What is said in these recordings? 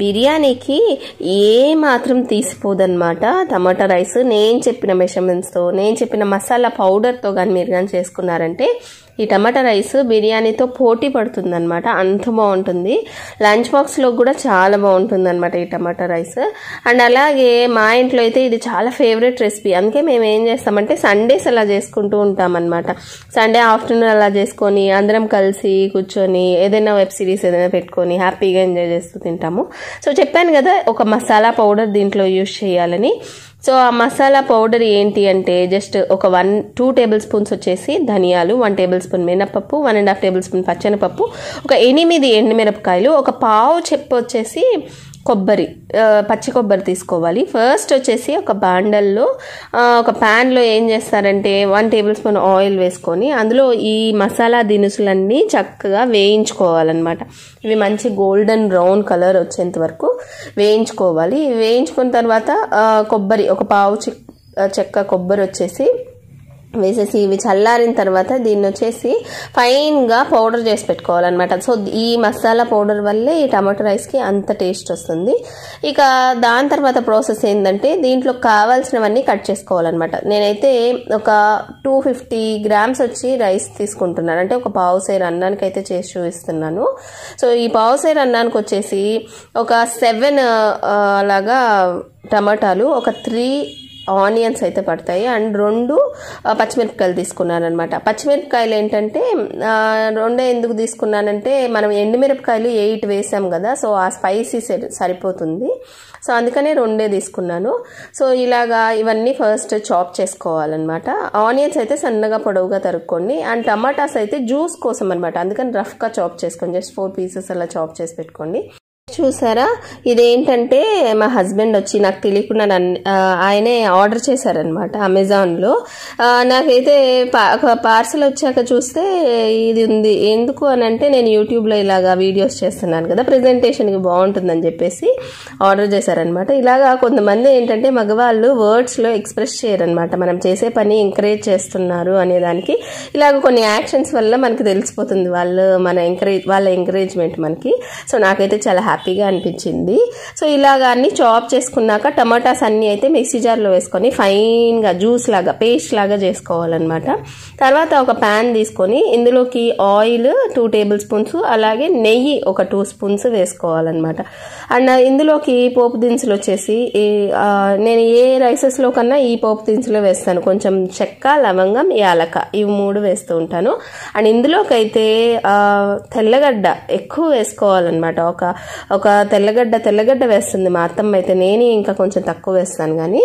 బిర్యానీకి ఏ మాత్రం తీసిపోదన్నమాట టమాటా రైస్. నేను చెప్పిన మెషర్మెంట్స్తో, నేను చెప్పిన మసాలా పౌడర్తో కానీ మీరు కానీ చేసుకున్నారంటే ఈ టమాటా రైస్ బిర్యానీతో పోటీ పడుతుంది అనమాట. అంత బాగుంటుంది. లంచ్ బాక్స్లో కూడా చాలా బాగుంటుంది అనమాట ఈ టమాటా రైస్. అండ్ అలాగే మా ఇంట్లో అయితే ఇది చాలా ఫేవరెట్ రెసిపీ. అందుకే మేము ఏం చేస్తామంటే సండేస్ అలా చేసుకుంటూ ఉంటాం అనమాట. సండే ఆఫ్టర్నూన్ అలా చేసుకొని అందరం కలిసి కూర్చొని ఏదైనా వెబ్ సిరీస్ ఏదైనా పెట్టుకొని హ్యాపీగా ఎంజాయ్ చేస్తూ తింటాము. సో చెప్పాను కదా ఒక మసాలా పౌడర్ దీంట్లో యూజ్ చేయాలని. సో ఆ మసాలా పౌడర్ ఏంటి అంటే జస్ట్ ఒక 2 టేబుల్ స్పూన్స్ వచ్చేసి ధనియాలు, 1 టేబుల్ స్పూన్ మినపప్పు, 1.5 టేబుల్ స్పూన్ పచ్చెనపప్పు, ఒక 8 ఎండుమిరపకాయలు, ఒక పావు చెప్పు వచ్చేసి కొబ్బరి, పచ్చి కొబ్బరి తీసుకోవాలి. ఫస్ట్ వచ్చేసి ఒక బాండల్లో ఒక ప్యాన్లో ఏం చేస్తారంటే 1 టేబుల్ స్పూన్ ఆయిల్ వేసుకొని అందులో ఈ మసాలా దినుసులన్నీ చక్కగా వేయించుకోవాలన్నమాట. ఇవి మంచి గోల్డెన్ బ్రౌన్ కలర్ వచ్చేంత వరకు వేయించుకోవాలి. వేయించుకున్న తర్వాత కొబ్బరి, ఒక పావు చెక్క కొబ్బరి వచ్చేసి వేసేసి ఇవి చల్లారిన తర్వాత దీన్ని వచ్చేసి ఫైన్గా పౌడర్ చేసి పెట్టుకోవాలన్నమాట. సో ఈ మసాలా పౌడర్ వల్లే ఈ టమాటో రైస్కి అంత టేస్ట్ వస్తుంది. ఇక దాని తర్వాత ప్రాసెస్ ఏంటంటే దీంట్లో కావాల్సినవన్నీ కట్ చేసుకోవాలన్నమాట. నేనైతే ఒక 250 గ్రామ్స్ వచ్చి రైస్ తీసుకుంటున్నాను. అంటే ఒక పావుసేరు అన్నానికి అయితే చేసి చూపిస్తున్నాను. సో ఈ పావుసేరు అన్నానికి వచ్చేసి ఒక 7 అలాగా టమాటాలు, ఒక 3 ఆనియన్స్ అయితే పడతాయి, అండ్ 2 పచ్చిమిరపకాయలు తీసుకున్నాను అనమాట. పచ్చిమిరపకాయలు ఏంటంటే 2 ఎందుకు తీసుకున్నానంటే మనం ఎండుమిరపకాయలు 8 వేసాం కదా, సో ఆ స్పైసీ సరిపోతుంది. సో అందుకనే 2 తీసుకున్నాను. సో ఇలాగా ఇవన్నీ ఫస్ట్ చాప్ చేసుకోవాలన్నమాట. ఆనియన్స్ అయితే సన్నగా పొడవుగా తరుక్కోండి, అండ్ టమాటాస్ అయితే జ్యూస్ కోసం అనమాట. అందుకని రఫ్గా చాప్ చేసుకోండి. జస్ట్ 4 పీసెస్ అలా చాప్ చేసి పెట్టుకోండి. చూసారా, ఇదేంటంటే మా హస్బెండ్ వచ్చి నాకు తెలియకుండా ఆయనే ఆర్డర్ చేశారనమాట అమెజాన్లో. నాకైతే పార్సల్ వచ్చాక చూస్తే ఇది ఉంది. ఎందుకు అని అంటే నేను యూట్యూబ్లో ఇలాగా వీడియోస్ చేస్తున్నాను కదా, ప్రెజెంటేషన్కి బాగుంటుందని చెప్పేసి ఆర్డర్ చేశారనమాట. ఇలాగా కొంతమంది ఏంటంటే మగవాళ్ళు వర్డ్స్లో ఎక్స్ప్రెస్ చేయరనమాట. మనం చేసే పని ఎంకరేజ్ చేస్తున్నారు అనేదానికి ఇలాగ కొన్ని యాక్షన్స్ వల్ల మనకి తెలిసిపోతుంది వాళ్ళ ఎంకరేజ్మెంట్ మనకి. సో నాకైతే చాలా హ్యాపీగా అనిపించింది. సో ఇలాగా అన్ని చాప్ చేసుకున్నాక టమాటాస్ అన్ని అయితే మిక్సీ జార్లో వేసుకొని ఫైన్గా జ్యూస్ లాగా పేస్ట్ లాగా చేసుకోవాలన్నమాట. తర్వాత ఒక ప్యాన్ తీసుకొని ఇందులోకి ఆయిల్ 2 టేబుల్ స్పూన్స్ అలాగే నెయ్యి ఒక 2 స్పూన్స్ వేసుకోవాలన్నమాట. అండ్ ఇందులోకి పోపు దినుసులు వచ్చేసి నేను ఏ రైసెస్లో కన్నా ఈ పోపు దినుసులో వేస్తాను. కొంచెం చెక్క, లవంగం, యాలక ఇవి 3 వేస్తూ ఉంటాను. అండ్ ఇందులోకి అయితే తెల్లగడ్డ ఎక్కువ వేసుకోవాలన్నమాట. ఒక తెల్లగడ్డ వేస్తుంది మా అత్తమ్మ అయితే. నేను ఇంకా కొంచెం తక్కువ వేస్తాను, కానీ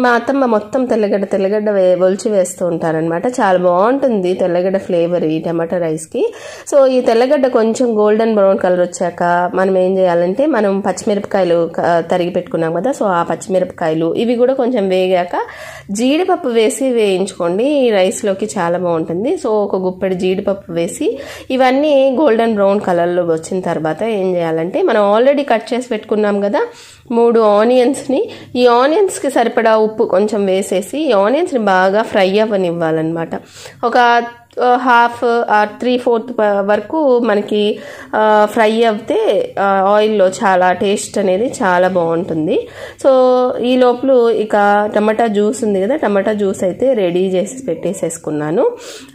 మా అత్తమ్మ మొత్తం తెల్లగడ్డ ఒలిచి వేస్తూ ఉంటారనమాట. చాలా బాగుంటుంది తెల్లగడ్డ ఫ్లేవర్ ఈ టమాటా రైస్కి. సో ఈ తెల్లగడ్డ కొంచెం గోల్డెన్ బ్రౌన్ కలర్ వచ్చాక మనం ఏం చేయాలంటే మనం పచ్చిమిరపకాయలు తరిగి పెట్టుకున్నాం కదా, సో ఆ పచ్చిమిరపకాయలు ఇవి కూడా కొంచెం వేగాక జీడిపప్పు వేసి వేయించుకోండి. ఈ రైస్లోకి చాలా బాగుంటుంది. సో ఒక గుప్పెడు జీడిపప్పు వేసి ఇవన్నీ గోల్డెన్ బ్రౌన్ కలర్లో వచ్చిన తర్వాత ఏం చేయాలంటే మనం ఆల్రెడీ కట్ చేసి పెట్టుకున్నాం కదా 3 ఆనియన్స్ని, ఈ ఆనియన్స్కి సరిపడా ఉప్పు కొంచెం వేసేసి ఈ ఆనియన్స్ని బాగా ఫ్రై అవ్వనివ్వాలన్నమాట. ఒక 3/4 వరకు మనకి ఫ్రై అవుతే ఆయిల్లో చాలా టేస్ట్ అనేది చాలా బాగుంటుంది. సో ఈ లోపల ఇక టమాటా జ్యూస్ ఉంది కదా, టమాటా జ్యూస్ అయితే రెడీ చేసి పెట్టేసేసుకున్నాను.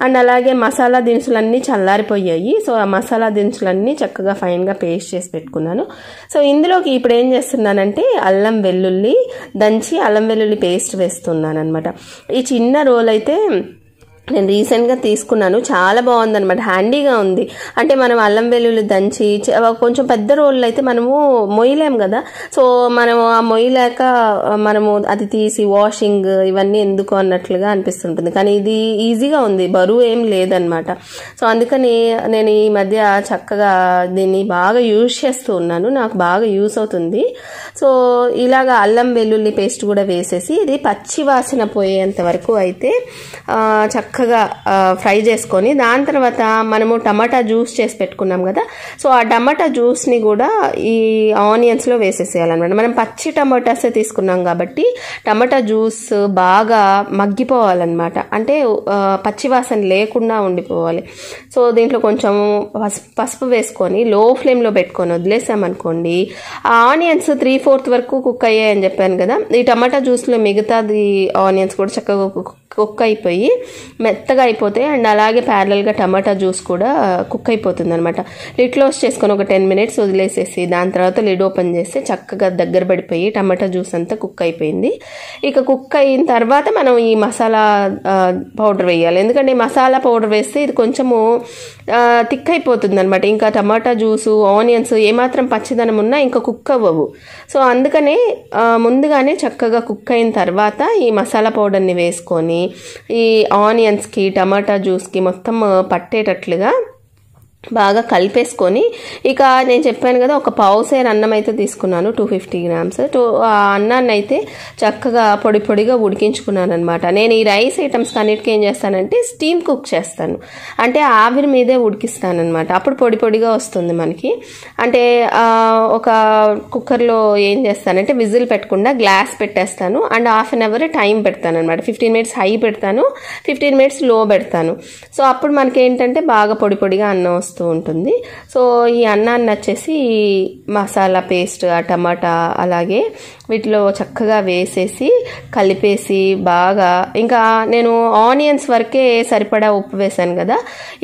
అండ్ అలాగే మసాలా దినుసులన్నీ చల్లారిపోయాయి. సో ఆ మసాలా దినుసులన్నీ చక్కగా ఫైన్గా పేస్ట్ చేసి పెట్టుకున్నాను. సో ఇందులోకి ఇప్పుడు ఏం చేస్తున్నానంటే అల్లం వెల్లుల్లి దంచి అల్లం వెల్లుల్లి పేస్ట్ వేస్తున్నాను అనమాట. ఈ చిన్న రోల్ అయితే నేను రీసెంట్గా తీసుకున్నాను, చాలా బాగుందనమాట, హ్యాండీగా ఉంది. అంటే మనం అల్లం వెల్లుల్లి దంచి కొంచెం పెద్ద రోళ్ళు అయితే మనము మొయ్యలేం కదా, సో మనం ఆ మొయ్యలేక మనము అది తీసి వాషింగ్ ఇవన్నీ ఎందుకు అన్నట్లుగా అనిపిస్తుంటుంది. కానీ ఇది ఈజీగా ఉంది, బరువు ఏం లేదనమాట. సో అందుకని నేను ఈ మధ్య చక్కగా దీన్ని బాగా యూజ్ చేస్తూ ఉన్నాను, నాకు బాగా యూస్ అవుతుంది. సో ఇలాగా అల్లం వెల్లుల్లి పేస్ట్ కూడా వేసేసి ఇది పచ్చి వాసన పోయేంత వరకు అయితే చక్కగా చక్కగా ఫ్రై చేసుకొని దాని తర్వాత మనము టమాటా జ్యూస్ చేసి పెట్టుకున్నాం కదా, సో ఆ టమాటా జ్యూస్ని కూడా ఈ ఆనియన్స్లో వేసేసేయాలన్నమాట. మనం పచ్చి టమాటాసే తీసుకున్నాం కాబట్టి టమాటా జ్యూస్ బాగా మగ్గిపోవాలన్నమాట, అంటే పచ్చి వాసన లేకుండా ఉండిపోవాలి. సో దీంట్లో కొంచెం పసుపు వేసుకొని లో ఫ్లేమ్లో పెట్టుకొని వదిలేసామనుకోండి, ఆ ఆనియన్స్ 3/4 వరకు కుక్ అయ్యాయని చెప్పాను కదా, ఈ టమాటా జ్యూస్లో మిగతాది ఆనియన్స్ కూడా చక్కగా కుక్ అయిపోయి మెత్తగా అయిపోతాయి. అండ్ అలాగే ప్యారలల్గా టమాటా జ్యూస్ కూడా కుక్ అయిపోతుంది అనమాట. లిడ్ క్లోజ్ చేసుకొని ఒక 10 minutes వదిలేసేసి దాని తర్వాత లిడ్ ఓపెన్ చేస్తే చక్కగా దగ్గర పడిపోయి టమాటా జ్యూస్ అంతా కుక్ అయిపోయింది. ఇక కుక్ అయిన తర్వాత మనం ఈ మసాలా పౌడర్ వేయాలి, ఎందుకంటే ఈ మసాలా పౌడర్ వేస్తే ఇది కొంచెము థిక్ అయిపోతుంది అనమాట. ఇంకా టమాటా జ్యూసు ఆనియన్స్ ఏమాత్రం పచ్చిదనం ఉన్నా ఇంకా కుక్ అవ్వవు. సో అందుకనే ముందుగానే చక్కగా కుక్ అయిన తర్వాత ఈ మసాలా పౌడర్ని వేసుకొని ఈ ఆనియన్స్కి టమాటా జ్యూస్కి మొత్తం పట్టేటట్లుగా బాగా కలిపేసుకొని, ఇక నేను చెప్పాను కదా ఒక పావుసేరు అన్నం అయితే తీసుకున్నాను, 250 grams. ఆ అన్నాన్ని అయితే చక్కగా పొడి పొడిగా ఉడికించుకున్నాను అనమాట. నేను ఈ రైస్ ఐటమ్స్ అన్నిటికీ ఏం చేస్తానంటే స్టీమ్ కుక్ చేస్తాను, అంటే ఆవిరి మీదే ఉడికిస్తాను అనమాట. అప్పుడు పొడి పొడిగా వస్తుంది మనకి. అంటే ఒక కుక్కర్లో ఏం చేస్తానంటే విజిల్ పెట్టకుండా గ్లాస్ పెట్టేస్తాను అండ్ 1/2 hour టైం పెడతాను అనమాట. 15 minutes హై పెడతాను, 15 minutes లో పెడతాను. సో అప్పుడు మనకి ఏంటంటే బాగా పొడి పొడిగా అన్నం వస్తుంది ఉంటుంది. సో ఈ అన్నాన్ని వచ్చేసి మసాలా పేస్ట్, ఆ టమాటా అలాగే వీటిలో చక్కగా వేసేసి కలిపేసి బాగా, ఇంకా నేను ఆనియన్స్ వరకే సరిపడా ఉప్పు వేసాను కదా,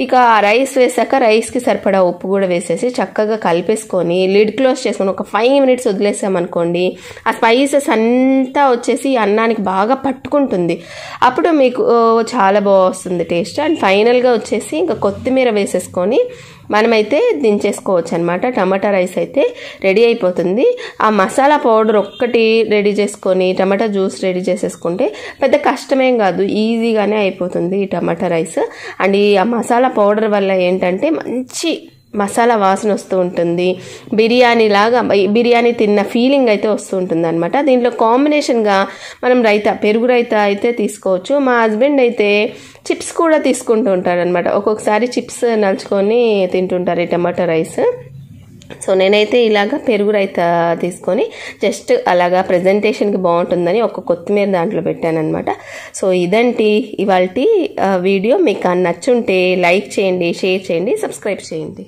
ఇక రైస్ వేసాక రైస్కి సరిపడా ఉప్పు కూడా వేసేసి చక్కగా కలిపేసుకొని లిడ్ క్లోజ్ చేసుకొని ఒక 5 minutes వదిలేసామనుకోండి, ఆ స్పైసెస్ అంతా వచ్చేసి అన్నానికి బాగా పట్టుకుంటుంది. అప్పుడు మీకు చాలా బాగా వస్తుంది టేస్ట్. అండ్ ఫైనల్గా వచ్చేసి ఇంకా కొత్తిమీర వేసేసుకొని మనమైతే దించేసుకోవచ్చు అనమాట. టమాటా రైస్ అయితే రెడీ అయిపోతుంది. ఆ మసాలా పౌడర్ ఒక్కటి రెడీ చేసుకొని టమాటా జ్యూస్ రెడీ చేసేసుకుంటే పెద్ద కష్టమేం కాదు, ఈజీగానే అయిపోతుంది ఈ టమాటా రైస్. అండ్ ఈ మసాలా పౌడర్ వల్ల ఏంటంటే మంచి మసాలా వాసన వస్తూ ఉంటుంది, బిర్యానీ లాగా బిర్యానీ తిన్న ఫీలింగ్ అయితే వస్తూ ఉంటుంది అనమాట. దీంట్లో కాంబినేషన్గా మనం పెరుగు రైతా అయితే తీసుకోవచ్చు. మా హస్బెండ్ అయితే చిప్స్ కూడా తీసుకుంటూ ఉంటారు అనమాట. ఒక్కొక్కసారి చిప్స్ నలుచుకొని తింటుంటారు ఈ టమాటా రైస్. సో నేనైతే ఇలాగా పెరుగు రైతా తీసుకొని జస్ట్ అలాగా ప్రజెంటేషన్కి బాగుంటుందని ఒక కొత్తిమీర దాంట్లో పెట్టానమాట. సో ఇదంటి ఇవాల్టి వీడియో. మీకు నచ్చుంటే లైక్ చేయండి, షేర్ చేయండి, సబ్స్క్రైబ్ చేయండి.